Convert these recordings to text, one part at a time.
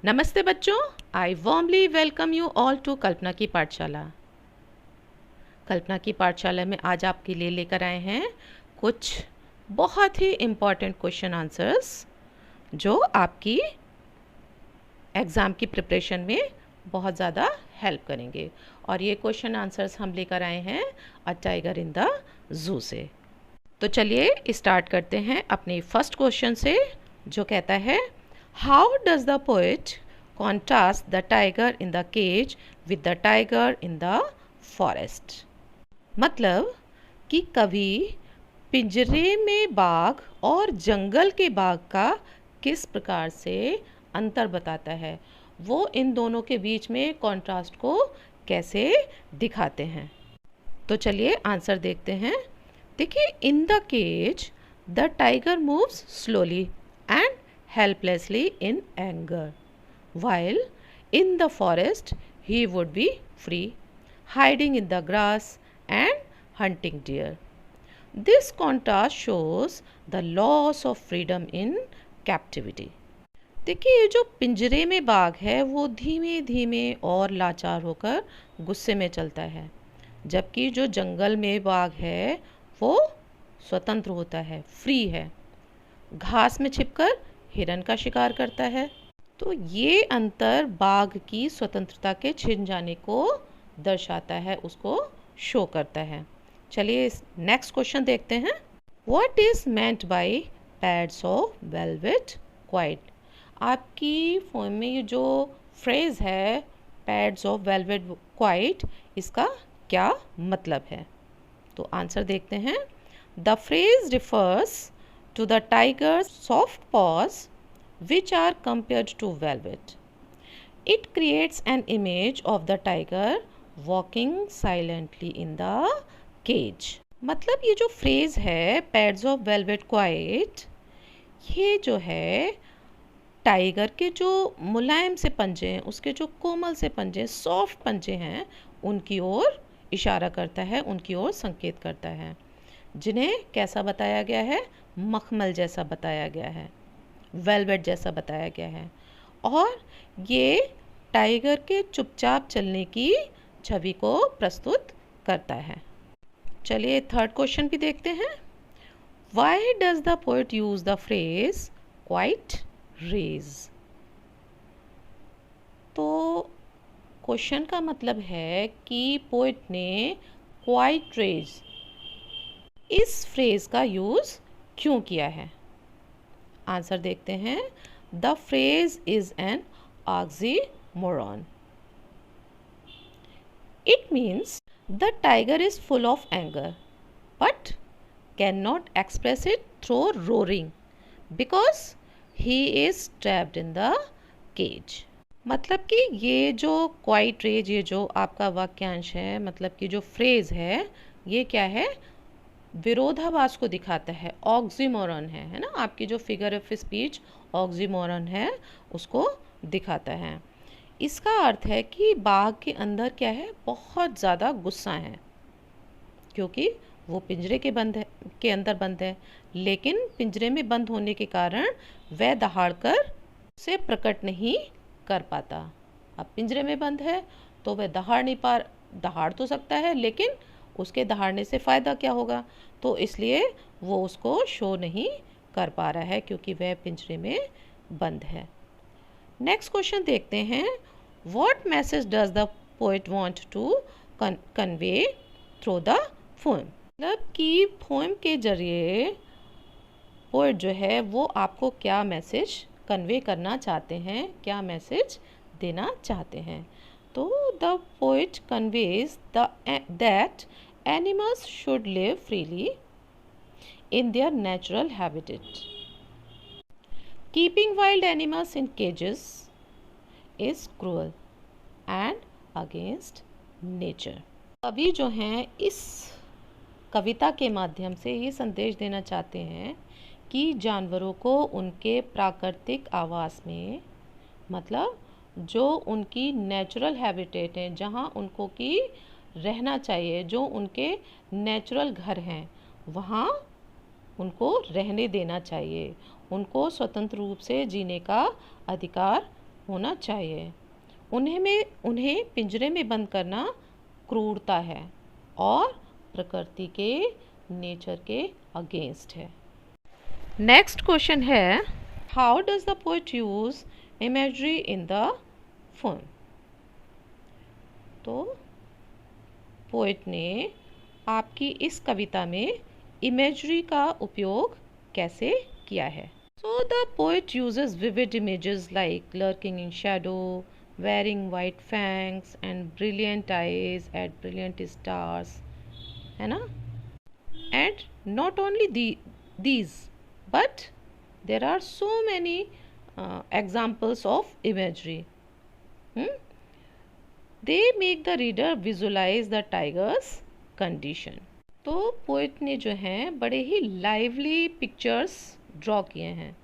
नमस्ते बच्चों, I warmly welcome you all to Kalpana की पाठशाला। कल्पना की पाठशाला में आज आपके लिए लेकर आए हैं कुछ बहुत ही इम्पॉर्टेंट क्वेश्चन आंसर्स जो आपकी एग्ज़ाम की प्रिपरेशन में बहुत ज़्यादा हेल्प करेंगे। और ये क्वेश्चन आंसर्स हम लेकर आए हैं a tiger in the zoo से। तो चलिए स्टार्ट करते हैं अपने फर्स्ट क्वेश्चन से, जो कहता है how does the poet contrast the tiger in the cage with the tiger in the forest. मतलब कि कवि पिंजरे में बाघ और जंगल के बाघ का किस प्रकार से अंतर बताता है, वो इन दोनों के बीच में कॉन्ट्रास्ट को कैसे दिखाते हैं। तो चलिए आंसर देखते हैं। देखिए, in the cage the tiger moves slowly and helplessly in anger, while in the forest he would be free, hiding in the grass and hunting deer. This contrast shows the loss of freedom in captivity. देखिए, ये जो पिंजरे में बाघ है वो धीमे धीमे और लाचार होकर गुस्से में चलता है, जबकि जो जंगल में बाघ है वो स्वतंत्र होता है, फ्री है, घास में छिपकर हिरन का शिकार करता है। तो ये अंतर बाघ की स्वतंत्रता के छिन जाने को दर्शाता है, उसको शो करता है। चलिए नेक्स्ट क्वेश्चन देखते हैं। What is meant by pads of velvet quite. आपकी फॉर्म में ये जो फ्रेज है पैड्स ऑफ वेलवेट क्वाइट, इसका क्या मतलब है? तो आंसर देखते हैं। The phrase refers to the tiger's soft paws which are compared to velvet. It creates an image of the tiger walking silently in the cage. मतलब ये जो फ्रेज है पैड्स ऑफ वेलवेट क्वाइट, ये जो है tiger के जो मुलायम से पंजे हैं, उसके जो कोमल से पंजे, सॉफ्ट पंजे हैं, उनकी ओर इशारा करता है, उनकी ओर संकेत करता है, जिन्हें कैसा बताया गया है? मखमल जैसा बताया गया है, वेलवेट जैसा बताया गया है। और ये टाइगर के चुपचाप चलने की छवि को प्रस्तुत करता है। चलिए थर्ड क्वेश्चन भी देखते हैं। Why does the poet use the phrase quiet rage. तो क्वेश्चन का मतलब है कि पोएट ने क्वाइट रेज इस फ्रेज का यूज क्यों किया है। आंसर देखते हैं। The phrase is an oxymoron. It means the tiger is full of anger but can not express it through roaring because he is trapped in the cage. मतलब कि ये जो क्वाइट रेज, ये जो आपका वाक्यांश है, मतलब कि जो फ्रेज है, ये क्या है? विरोधाभास को दिखाता है, ऑक्सीमोरन है ना। आपकी जो फिगर ऑफ स्पीच ऑक्सीमोरन है उसको दिखाता है। इसका अर्थ है कि बाघ के अंदर क्या है? बहुत ज़्यादा गुस्सा है, क्योंकि वो पिंजरे के अंदर बंद है, लेकिन पिंजरे में बंद होने के कारण वह दहाड़कर उसे प्रकट नहीं कर पाता। अब पिंजरे में बंद है तो वह दहाड़ तो सकता है, लेकिन उसके दहाड़ने से फ़ायदा क्या होगा? तो इसलिए वो उसको शो नहीं कर पा रहा है, क्योंकि वह पिंजरे में बंद है। नेक्स्ट क्वेश्चन देखते हैं। What message does the poet want to convey through the poem. मतलब कि पोएम के जरिए पोएट जो है वो आपको क्या मैसेज कन्वे करना चाहते हैं, क्या मैसेज देना चाहते हैं। तो the poet conveys that animals should live freely in their natural habitat. Keeping wild animals in cages is cruel and against nature. कवि जो हैं इस कविता के माध्यम से ये संदेश देना चाहते हैं कि जानवरों को उनके प्राकृतिक आवास में, मतलब जो उनकी नेचुरल हैबिटेट है, जहाँ उनको की रहना चाहिए, जो उनके नेचुरल घर हैं, वहाँ उनको रहने देना चाहिए, उनको स्वतंत्र रूप से जीने का अधिकार होना चाहिए। उन्हें पिंजरे में बंद करना क्रूरता है और प्रकृति के नेचर के अगेंस्ट है। नेक्स्ट क्वेश्चन है, how does the poet use imagery in the poem? तो पोएट ने आपकी इस कविता में इमेजरी का उपयोग कैसे किया है? So the poet uses vivid images like lurking in shadow, wearing white fangs and brilliant eyes at brilliant stars, है ना? And not only these, but there are so many examples of imagery. They make the reader visualize the tiger's condition. तो poet ने जो हैं बड़े ही lively pictures draw किए हैं,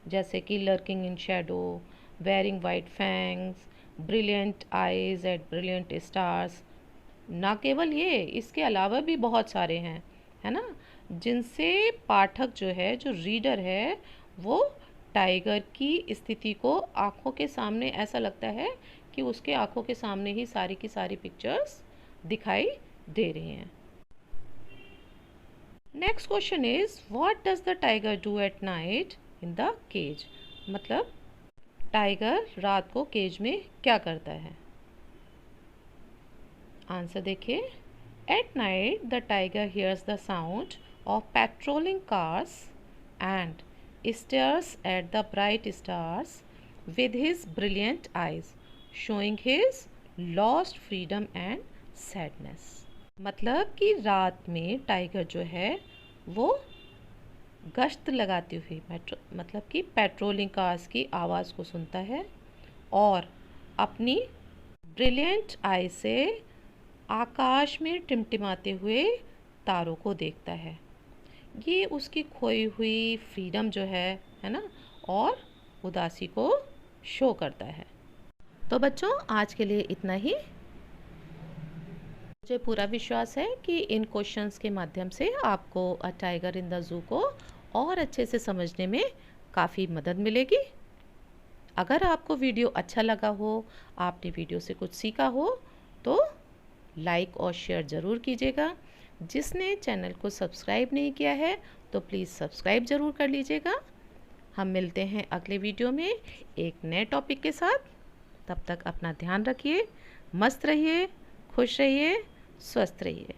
जैसे कि lurking in shadow, wearing white fangs, brilliant eyes at brilliant stars. ना केवल ये, इसके अलावा भी बहुत सारे हैं, है ना, जिनसे पाठक जो है, जो रीडर है, वो टाइगर की स्थिति को आँखों के सामने ऐसा लगता है कि उसके आँखों के सामने ही सारी की सारी पिक्चर्स दिखाई दे रही हैं। Next question is, what does the tiger do at night in the cage? मतलब टाइगर रात को केज में क्या करता है? आंसर देखिए, at night the tiger hears the sound of patrolling cars and stares at the bright stars with his brilliant eyes, showing his lost freedom and sadness. मतलब कि रात में टाइगर जो है वो गश्त लगाती हुई मतलब कि पेट्रोलिंग कार्स की आवाज़ को सुनता है और अपनी ब्रिलियंट आई से आकाश में टिमटिमाते हुए तारों को देखता है। ये उसकी खोई हुई फ्रीडम जो है ना, और उदासी को शो करता है। तो बच्चों, आज के लिए इतना ही। मुझे पूरा विश्वास है कि इन क्वेश्चंस के माध्यम से आपको a tiger in the zoo को और अच्छे से समझने में काफ़ी मदद मिलेगी। अगर आपको वीडियो अच्छा लगा हो, आपने वीडियो से कुछ सीखा हो, तो लाइक और शेयर ज़रूर कीजिएगा। जिसने चैनल को सब्सक्राइब नहीं किया है तो प्लीज़ सब्सक्राइब ज़रूर कर लीजिएगा। हम मिलते हैं अगले वीडियो में एक नए टॉपिक के साथ। तब तक अपना ध्यान रखिए, मस्त रहिए, खुश रहिए, स्वस्थ रहिए।